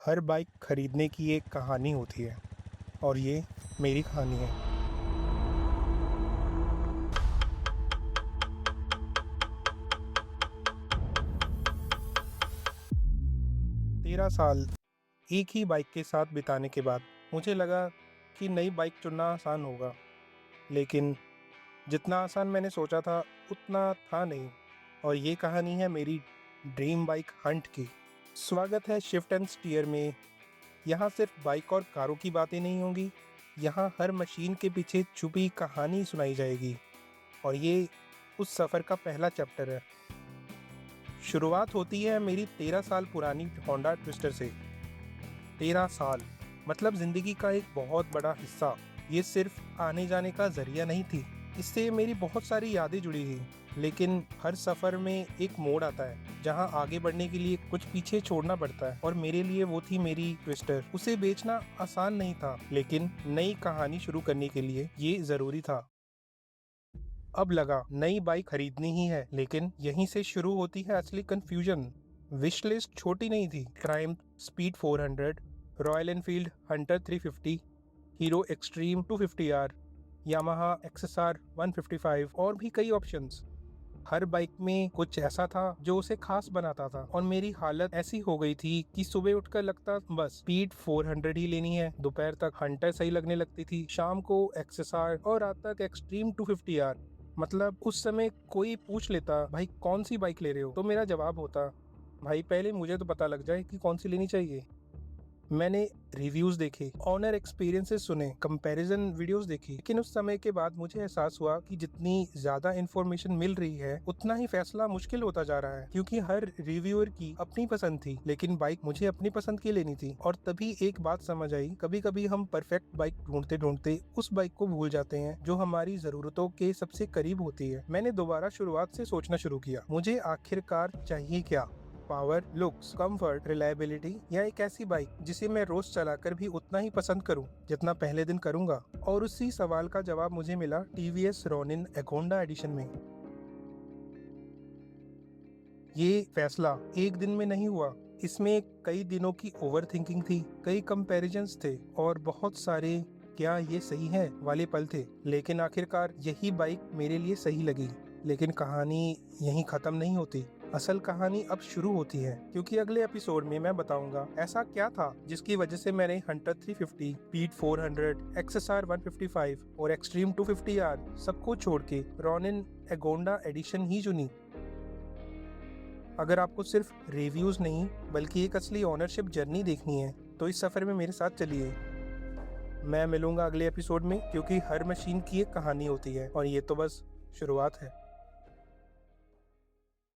हर bike खरीदने की एक कहानी होती है और ये मेरी कहानी है। तेरह साल एक ही बाइक के साथ बिताने के बाद मुझे लगा कि नई बाइक चुनना आसान होगा, लेकिन जितना आसान मैंने सोचा था उतना था नहीं। और ये कहानी है मेरी ड्रीम बाइक हंट की। स्वागत है शिफ्ट एंड स्टीयर में। यहाँ सिर्फ बाइक और कारों की बातें नहीं होंगी, यहाँ हर मशीन के पीछे छुपी कहानी सुनाई जाएगी। और ये उस सफ़र का पहला चैप्टर है। शुरुआत होती है मेरी 13 साल पुरानी होंडा ट्विस्टर से। 13 साल मतलब ज़िंदगी का एक बहुत बड़ा हिस्सा। ये सिर्फ आने जाने का जरिया नहीं थी, इससे मेरी बहुत सारी यादें जुड़ी थी। लेकिन हर सफ़र में एक मोड़ आता है जहां आगे बढ़ने के लिए कुछ पीछे छोड़ना पड़ता है, और मेरे लिए वो थी मेरी ट्विस्टर। उसे बेचना आसान नहीं था, लेकिन नई कहानी शुरू करने के लिए ये ज़रूरी था। अब लगा नई बाइक खरीदनी ही है, लेकिन यहीं से शुरू होती है असली कंफ्यूजन। विश लिस्ट छोटी नहीं थी। Triumph speed 400, royal Enfield Hunter 350, hero extreme 250R, Yamaha XSR 155 और भी कई ऑप्शंस। हर बाइक में कुछ ऐसा था जो उसे खास बनाता था, और मेरी हालत ऐसी हो गई थी कि सुबह उठकर लगता बस स्पीड 400 ही लेनी है, दोपहर तक हंटर सही लगने लगती थी, शाम को एक्सएसआर और रात तक एक्सट्रीम 250R। मतलब उस समय कोई पूछ लेता भाई कौन सी बाइक ले रहे हो, तो मेरा जवाब होता भाई पहले मुझे तो पता लग जाए कि कौन सी लेनी चाहिए। मैंने रिव्यूज देखे, ऑनर एक्सपीरियंसेस सुने, कंपैरिजन वीडियोस देखी, लेकिन उस समय के बाद मुझे एहसास हुआ कि जितनी ज्यादा इंफॉर्मेशन मिल रही है उतना ही फैसला मुश्किल होता जा रहा है, क्योंकि हर रिव्यूअर की अपनी पसंद थी, लेकिन बाइक मुझे अपनी पसंद की लेनी थी। और तभी एक बात समझ आई, कभी कभी हम परफेक्ट बाइक ढूंढते ढूंढते उस बाइक को भूल जाते हैं जो हमारी जरूरतों के सबसे करीब होती है। मैंने दोबारा शुरुआत से सोचना शुरू किया, मुझे आखिरकार चाहिए क्या? पावर, लुक्स, कंफर्ट, रिलायबिलिटी, या एक ऐसी बाइक जिसे मैं रोज चलाकर भी उतना ही पसंद करूं जितना पहले दिन करूंगा? और उसी सवाल का जवाब मुझे मिला टीवीएस रोनिन एगोंडा एडिशन में। ये फैसला एक दिन में नहीं हुआ, इसमें कई दिनों की ओवर थिंकिंग थी, कई कंपैरिजंस थे, और बहुत सारे क्या ये सही है वाले पल थे। लेकिन आखिरकार यही बाइक मेरे लिए सही लगी। लेकिन कहानी यहीं खत्म नहीं होती। असल कहानी अब शुरू होती है, क्योंकि अगले एपिसोड में मैं बताऊंगा ऐसा क्या था जिसकी वजह से मैंने हंटर 350, स्पीड 400, एक्सएसआर 155 और एक्सट्रीम 250R सबको छोड़ के रोनिन एगोंडा एडिशन ही चुनी। अगर आपको सिर्फ रिव्यूज नहीं बल्कि एक असली ओनरशिप जर्नी देखनी है, तो इस सफर में मेरे साथ चलिए। मैं मिलूंगा अगले एपिसोड में, क्योंकि हर मशीन की एक कहानी होती है और ये तो बस शुरुआत है।